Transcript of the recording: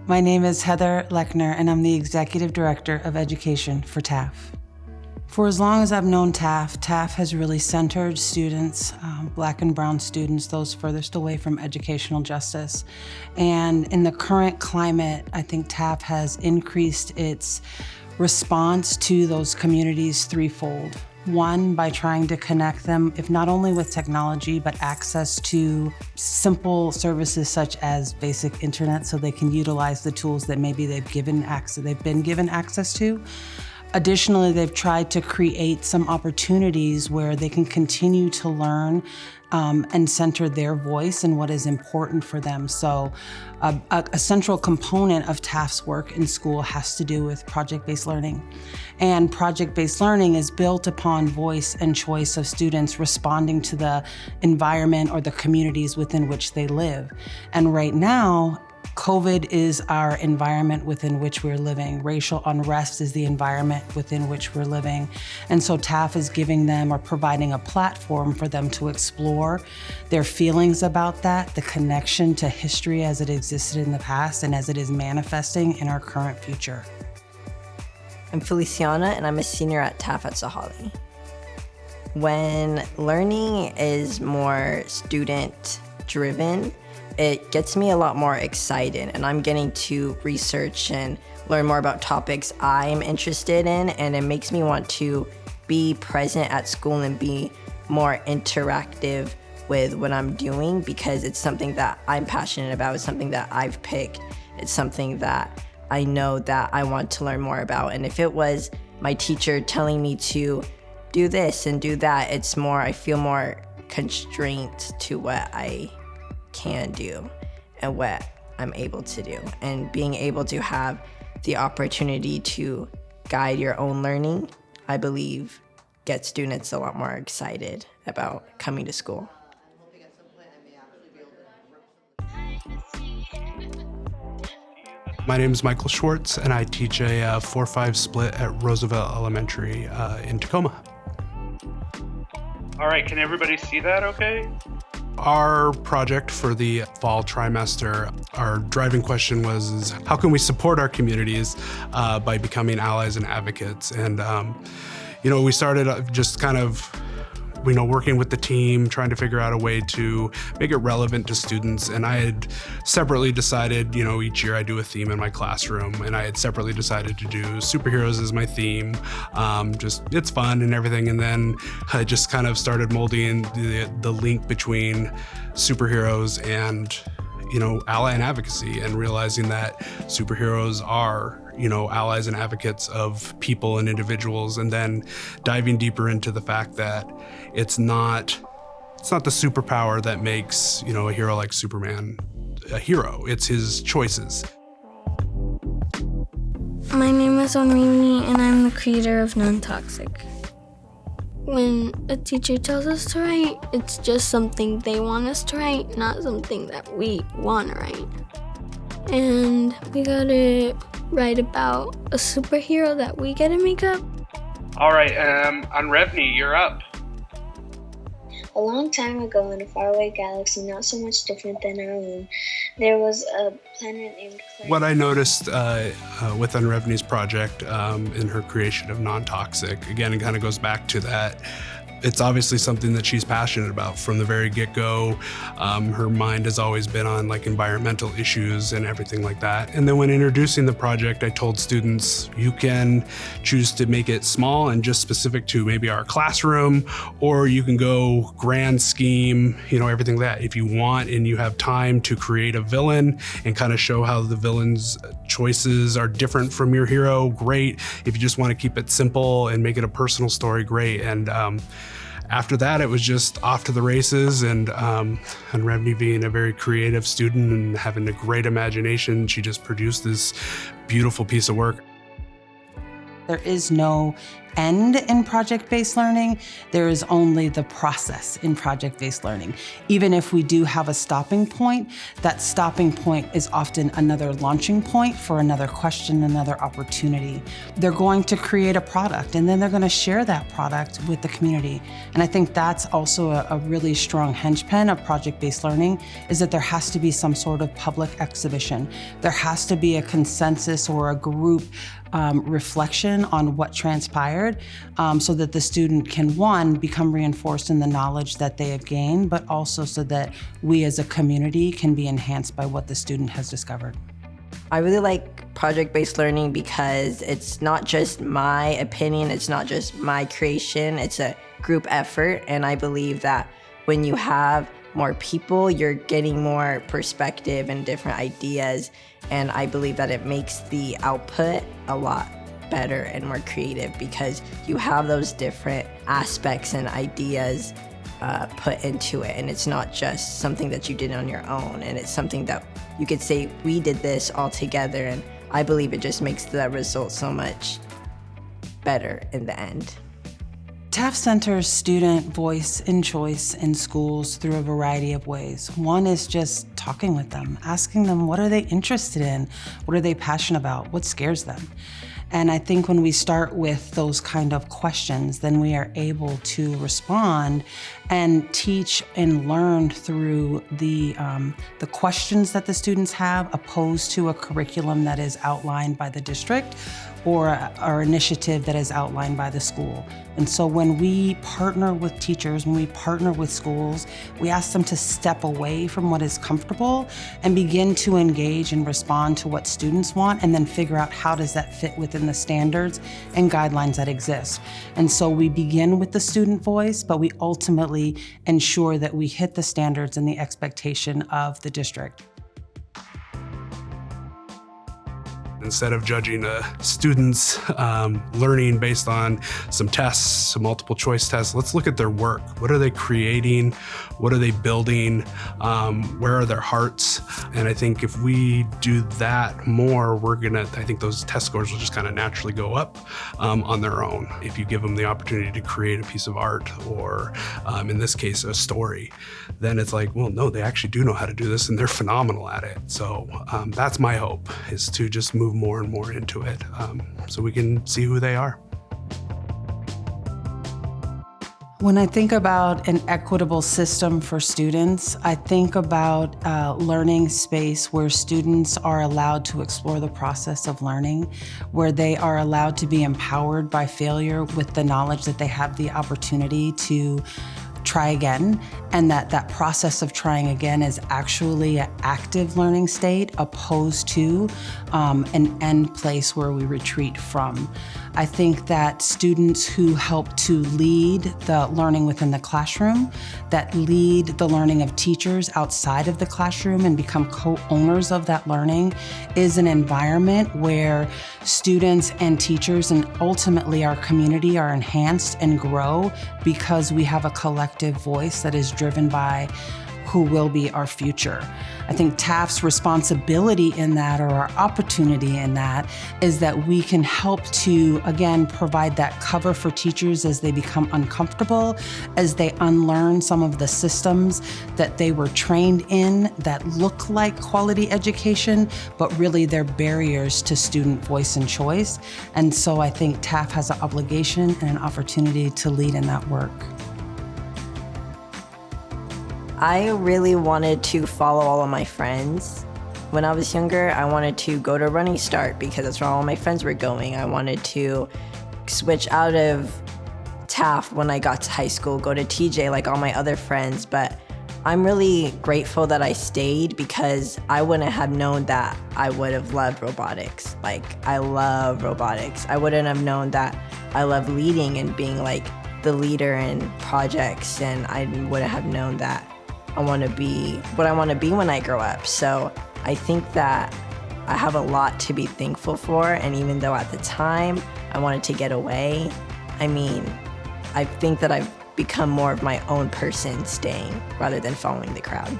My name is Heather Lechner, and I'm the Executive Director of Education for TAF. For as long as I've known TAF, TAF has really centered students, Black and Brown students, those furthest away from educational justice. And in the current climate, I think TAF has increased its response to those communities threefold. One, by trying to connect them, if not only with technology, but access to simple services such as basic internet so they can utilize the tools that maybe they've been given access to. Additionally, they've tried to create some opportunities where they can continue to learn and center their voice and what is important for them. So a central component of TAF's work in school has to do with project-based learning. And project-based learning is built upon voice and choice of students responding to the environment or the communities within which they live. And right now, COVID is our environment within which we're living. Racial unrest is the environment within which we're living. And so TAF is giving them or providing a platform for them to explore their feelings about that, the connection to history as it existed in the past and as it is manifesting in our current future. I'm Feliciana, and I'm a senior at TAF at Saghalie. When learning is more student-driven, it gets me a lot more excited, and I'm getting to research and learn more about topics I'm interested in, and it makes me want to be present at school and be more interactive with what I'm doing because it's something that I'm passionate about, it's something that I've picked, it's something that I know that I want to learn more about. And if it was my teacher telling me to do this and do that, I feel more constrained to what I can do and what I'm able to do. And being able to have the opportunity to guide your own learning, I believe, gets students a lot more excited about coming to school. My name is Michael Schwartz, and I teach a 4-5 split at Roosevelt Elementary in Tacoma. All right, can everybody see that okay? Our project for the fall trimester, our driving question was how can we support our communities by becoming allies and advocates? And, we started just kind of, working with the team, trying to figure out a way to make it relevant to students. And I had separately decided, each year I do a theme in my classroom, and I had separately decided to do superheroes as my theme. It's fun and everything. And then I just kind of started molding the link between superheroes and ally and advocacy, and realizing that superheroes are, allies and advocates of people and individuals, and then diving deeper into the fact that it's not the superpower that makes, a hero like Superman a hero. It's his choices. My name is Onreivni, and I'm the creator of Non-Toxic. When a teacher tells us to write, it's just something they want us to write, not something that we want to write. And we gotta write about a superhero that we get to make up. All right, Onreivni, you're up. A long time ago in a faraway galaxy, not so much different than our own, there was a planet named Claire. What I noticed with Onreivni's project in her creation of Non-Toxic, again, it kind of goes back to that. It's obviously something that she's passionate about from the very get-go. Her mind has always been on environmental issues and everything like that. And then when introducing the project, I told students, you can choose to make it small and just specific to maybe our classroom, or you can go grand scheme, everything that. If you want and you have time to create a villain and kind of show how the villain's choices are different from your hero, great. If you just want to keep it simple and make it a personal story, great. And after that, it was just off to the races, and Onreivni being a very creative student and having a great imagination, she just produced this beautiful piece of work. There is no end in project-based learning. There is only the process in project-based learning. Even if we do have a stopping point, that stopping point is often another launching point for another question, another opportunity. They're going to create a product, and then they're going to share that product with the community. And I think that's also a really strong henchpen of project-based learning, is that there has to be some sort of public exhibition. There has to be a consensus or a group reflection on what transpired, so that the student can, one, become reinforced in the knowledge that they have gained, but also so that we as a community can be enhanced by what the student has discovered. I really like project-based learning because it's not just my opinion, it's not just my creation, it's a group effort. And I believe that when you have more people, you're getting more perspective and different ideas. And I believe that it makes the output a lot better and more creative because you have those different aspects and ideas put into it. And it's not just something that you did on your own. And it's something that you could say, we did this all together. And I believe it just makes the result so much better in the end. TAF centers student voice and choice in schools through a variety of ways. One is just talking with them, asking them what are they interested in, what are they passionate about, what scares them. And I think when we start with those kind of questions, then we are able to respond and teach and learn through the questions that the students have, opposed to a curriculum that is outlined by the district or our initiative that is outlined by the school. And so when we partner with teachers, when we partner with schools, we ask them to step away from what is comfortable and begin to engage and respond to what students want, and then figure out how does that fit within the standards and guidelines that exist. And so we begin with the student voice, but we ultimately ensure that we hit the standards and the expectation of the district. Instead of judging a student's learning based on some tests, some multiple choice tests, let's look at their work. What are they creating? What are they building? Where are their hearts? And I think if we do that more, I think those test scores will just kind of naturally go up on their own. If you give them the opportunity to create a piece of art or in this case, a story, then it's like, well, no, they actually do know how to do this and they're phenomenal at it. So that's my hope, is to just move more and more into it so we can see who they are. When I think about an equitable system for students, I think about a learning space where students are allowed to explore the process of learning, where they are allowed to be empowered by failure with the knowledge that they have the opportunity to try again, and that process of trying again is actually an active learning state opposed to an end place where we retreat from. I think that students who help to lead the learning within the classroom, that lead the learning of teachers outside of the classroom and become co-owners of that learning, is an environment where students and teachers and ultimately our community are enhanced and grow because we have a collective voice that is driven by who will be our future. I think TAF's responsibility in that, or our opportunity in that, is that we can help to, again, provide that cover for teachers as they become uncomfortable, as they unlearn some of the systems that they were trained in that look like quality education, but really they're barriers to student voice and choice. And so I think TAF has an obligation and an opportunity to lead in that work. I really wanted to follow all of my friends. When I was younger, I wanted to go to Running Start because that's where all my friends were going. I wanted to switch out of TAF when I got to high school, go to TJ like all my other friends, but I'm really grateful that I stayed because I wouldn't have known that I would have loved robotics. Like, I love robotics. I wouldn't have known that I love leading and being like the leader in projects, and I wouldn't have known that I want to be what I want to be when I grow up. So I think that I have a lot to be thankful for, and even though at the time I wanted to get away, I think that I've become more of my own person staying rather than following the crowd.